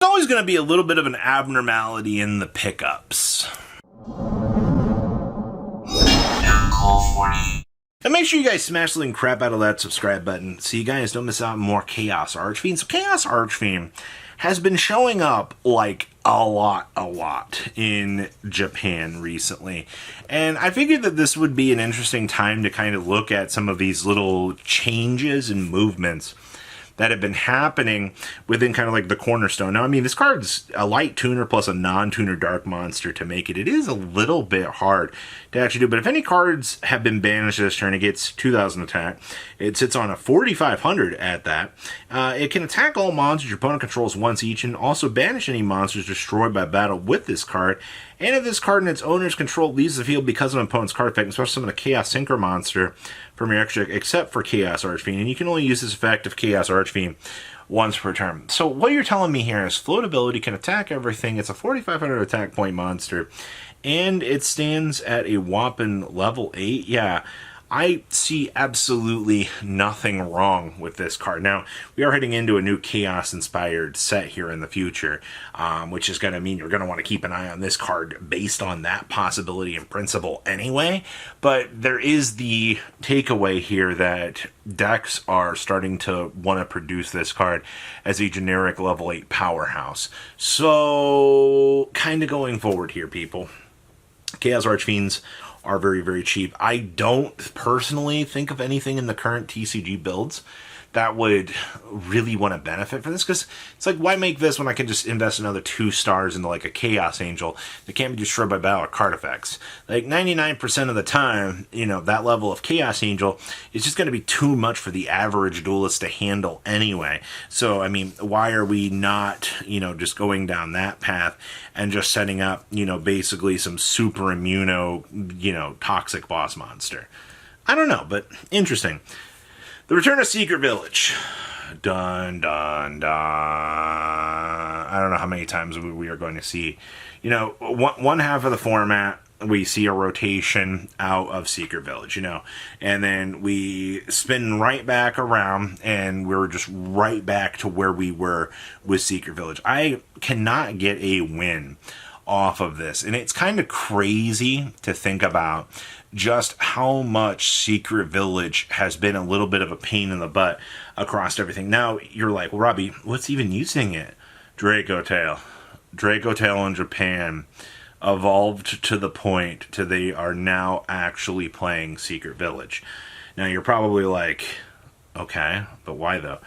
always going to be a little bit of an abnormality in the pickups. And make sure you guys smash the crap out of that subscribe button so you guys don't miss out on more Chaos Archfiend. So Chaos Archfiend has been showing up like a lot in Japan recently. And I figured that this would be an interesting time to kind of look at some of these little changes and movements that have been happening within kind of like the cornerstone. Now, I mean, this card's a light tuner plus a non-tuner dark monster to make it. It is a little bit hard to actually do, but if any cards have been banished this turn, it gets 2,000 attack. It sits on a 4,500 at that. It can attack all monsters your opponent controls once each, and also banish any monsters destroyed by battle with this card. And if this card in its owner's control leaves the field because of an opponent's card effect, especially summon a Chaos Synchro monster from your extra deck, except for Chaos Archfiend, and you can only use this effect of Chaos Archfiend once per turn. So what you're telling me here is floatability, can attack everything. It's a 4,500 attack point monster, and it stands at a whopping level 8. Yeah, I see absolutely nothing wrong with this card. Now, we are heading into a new Chaos-inspired set here in the future, which is going to mean you're going to want to keep an eye on this card based on that possibility and principle anyway. But there is the takeaway here that decks are starting to want to produce this card as a generic level 8 powerhouse. So, kind of going forward here, people. Chaos Archfiends are very cheap. I don't personally think of anything in the current TCG builds that would really want to benefit from this, because it's like, why make this when I can just invest another 2 stars into like a Chaos Angel that can't be destroyed by battle or card effects? Like 99% of the time, you know, that level of Chaos Angel is just going to be too much for the average duelist to handle anyway. So, I mean, why are we not, you know, just going down that path and just setting up, you know, basically some super immuno, you know, toxic boss monster? I don't know, but interesting. The Return of Secret Village. Dun, dun, dun. I don't know how many times we are going to see. You know, one half of the format, we see a rotation out of Secret Village, you know. And then we spin right back around, and we're just right back to where we were with Secret Village. I cannot get a win off of this. And it's kind of crazy to think about just how much Secret Village has been a little bit of a pain in the butt across everything. Now, you're like, well, Robbie, what's even using it? Draco Tail. Draco Tail in Japan evolved to the point to they are now actually playing Secret Village. Now, you're probably like, okay, but why though?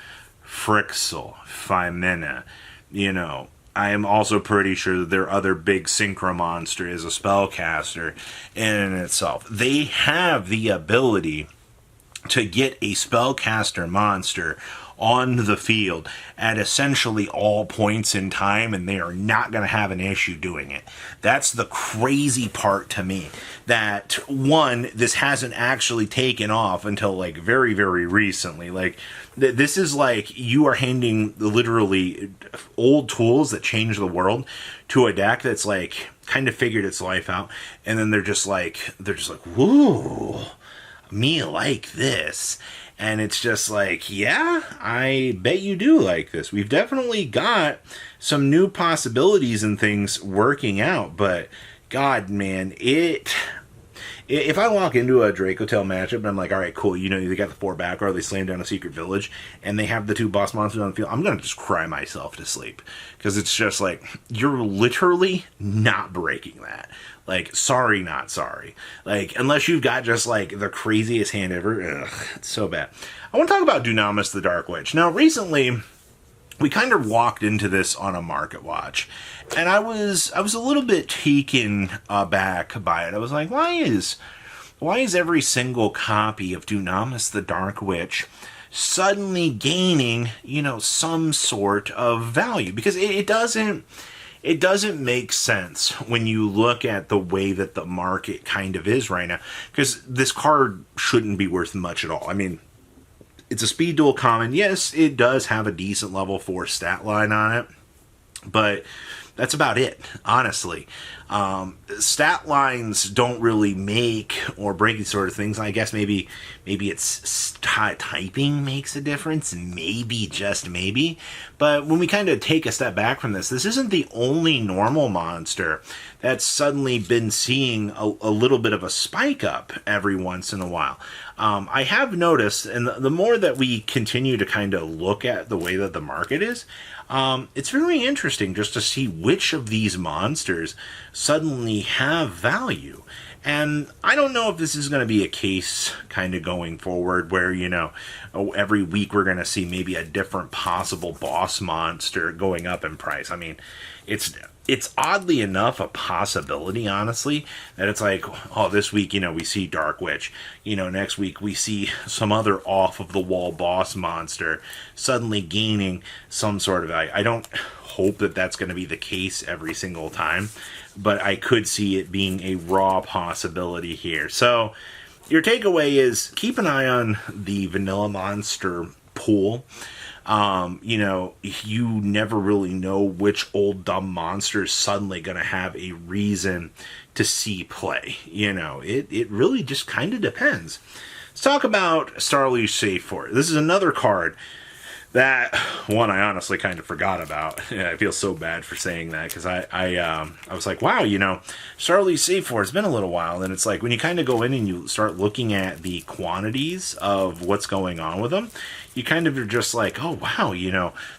Frixel, Phimena, you know, I am also pretty sure that their other big synchro monster is a spellcaster in and itself. They have the ability to get a spellcaster monster on the field at essentially all points in time, and they are not going to have an issue doing it. That's the crazy part to me. That, one, this hasn't actually taken off until, like, very recently. Like, this is like you are handing literally old tools that change the world to a deck that's, like, kind of figured its life out, and then they're just like, whoa, me like this. And it's just like, yeah, I bet you do like this. We've definitely got some new possibilities and things working out, but God, man, if I walk into a Draco Tail matchup and I'm like, all right, cool, you know, they got the 4 back row, they slam down a Secret Village, and they have the 2 boss monsters on the field, I'm going to just cry myself to sleep. Because it's just like, you're literally not breaking that. Like, sorry, not sorry. Like, unless you've got just, like, the craziest hand ever. Ugh, it's so bad. I want to talk about Dunamis the Dark Witch. Now, recently, we kind of walked into this on a market watch, and I was a little bit taken aback by it. I was like, why is every single copy of Dunamis the Dark Witch suddenly gaining, you know, some sort of value? Because it doesn't make sense when you look at the way that the market kind of is right now. Because this card shouldn't be worth much at all. I mean, it's a speed dual common. Yes, it does have a decent level 4 stat line on it. But that's about it, honestly. Stat lines don't really make or break these sort of things. I guess maybe it's typing makes a difference, maybe, just maybe. But when we kind of take a step back from this isn't the only normal monster that's suddenly been seeing a little bit of a spike up every once in a while. I have noticed, and the more that we continue to kind of look at the way that the market is, it's very interesting just to see which of these monsters suddenly have value. And I don't know if this is going to be a case kind of going forward where, every week we're going to see maybe a different possible boss monster going up in price. I mean, it's oddly enough a possibility, honestly, that it's like, oh, this week, we see Dark Witch. Next week we see some other off-of-the-wall boss monster suddenly gaining some sort of value. I don't hope that that's going to be the case every single time, but I could see it being a raw possibility here. So your takeaway is keep an eye on the vanilla monster pool. You never really know which old dumb monster is suddenly going to have a reason to see play. It really just kind of depends. Let's talk about Starly Safe Fort. This is another card that one I honestly kind of forgot about. Yeah, I feel so bad for saying that because I was like, wow, Starly Safe Fort, it's been a little while, and it's like when you kind of go in and you start looking at the quantities of what's going on with them, you kind of are just like, oh wow,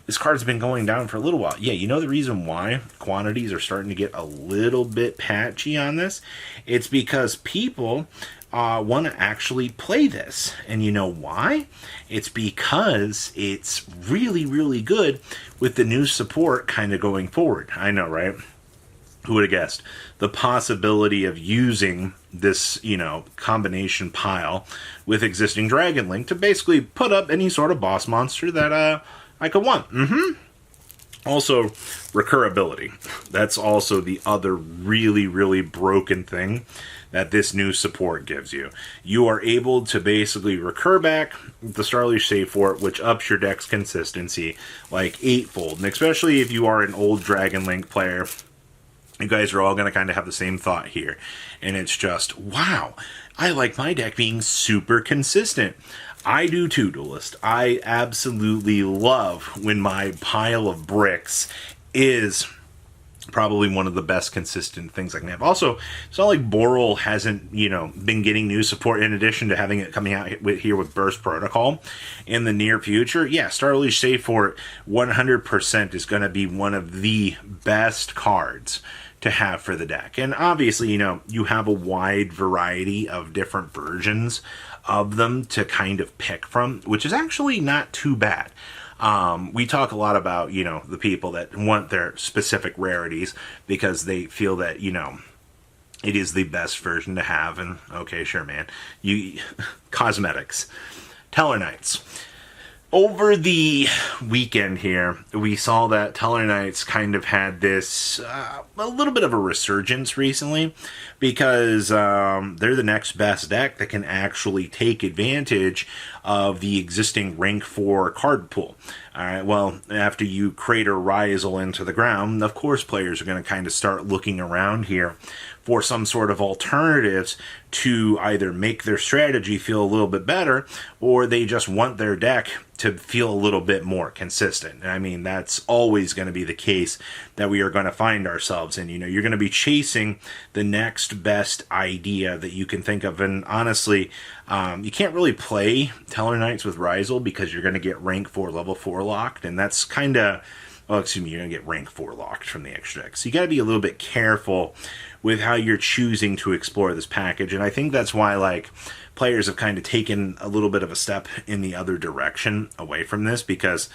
this card's been going down for a little while. Yeah, the reason why quantities are starting to get a little bit patchy on this, it's because people want to actually play this. And you know why? It's because it's really, really good with the new support kind of going forward. I know, right? Who would have guessed? The possibility of using this, combination pile with existing Dragon Link to basically put up any sort of boss monster that I could want. Also, recurability. That's also the other really, really broken thing that this new support gives you. You are able to basically recur back the Starly Safe Fort, which ups your deck's consistency like eightfold. And especially if you are an old Dragon Link player, you guys are all going to kind of have the same thought here. And it's just, wow, I like my deck being super consistent. I do too, Duelist. I absolutely love when my pile of bricks is probably one of the best consistent things I can have. Also, it's not like Boral hasn't, been getting new support in addition to having it coming out here with Burst Protocol in the near future. Yeah, Starly Safe Fort 100% is going to be one of the best cards to have for the deck. And obviously, you have a wide variety of different versions of them to kind of pick from, which is actually not too bad. We talk a lot about, the people that want their specific rarities because they feel that, it is the best version to have. And okay, sure, man. Cosmetics. Tellarknights. Over the weekend here, we saw that Tellarknights kind of had this, a little bit of a resurgence recently because they're the next best deck that can actually take advantage of the existing rank 4 card pool. Alright, well, after you crater Ryzel into the ground, of course players are going to kind of start looking around here for some sort of alternatives to either make their strategy feel a little bit better, or they just want their deck to feel a little bit more consistent. And I mean, that's always going to be the case that we are going to find ourselves in. You're going to be chasing the next best idea that you can think of. And honestly, you can't really play Tellarknights with Ryzel because you're going to get rank 4, level 4 locked, and that's kind of... Well, excuse me, you're going to get rank 4 locked from the extra deck. So you got to be a little bit careful with how you're choosing to explore this package. And I think that's why, players have kind of taken a little bit of a step in the other direction away from this because,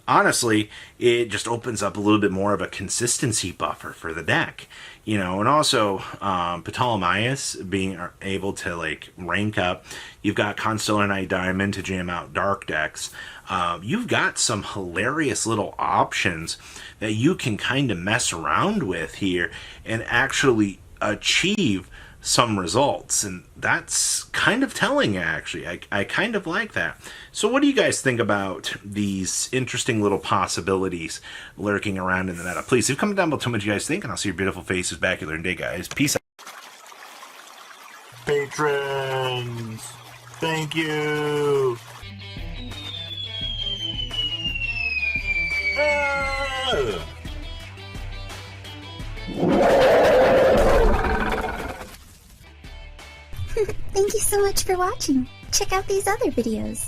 honestly, it just opens up a little bit more of a consistency buffer for the deck. And also, Ptolemaeus being able to, rank up. You've got Constellar Knight Diamond to jam out dark decks. You've got some hilarious little options that you can kind of mess around with here and actually achieve some results, and that's kind of telling, actually. I kind of like that. So what do you guys think about these interesting little possibilities lurking around in the meta? Please leave a comment down below, tell me what you guys think, and I'll see your beautiful faces back here in a day, guys. Peace out. Patrons, thank you. Thank you so much for watching. Check out these other videos.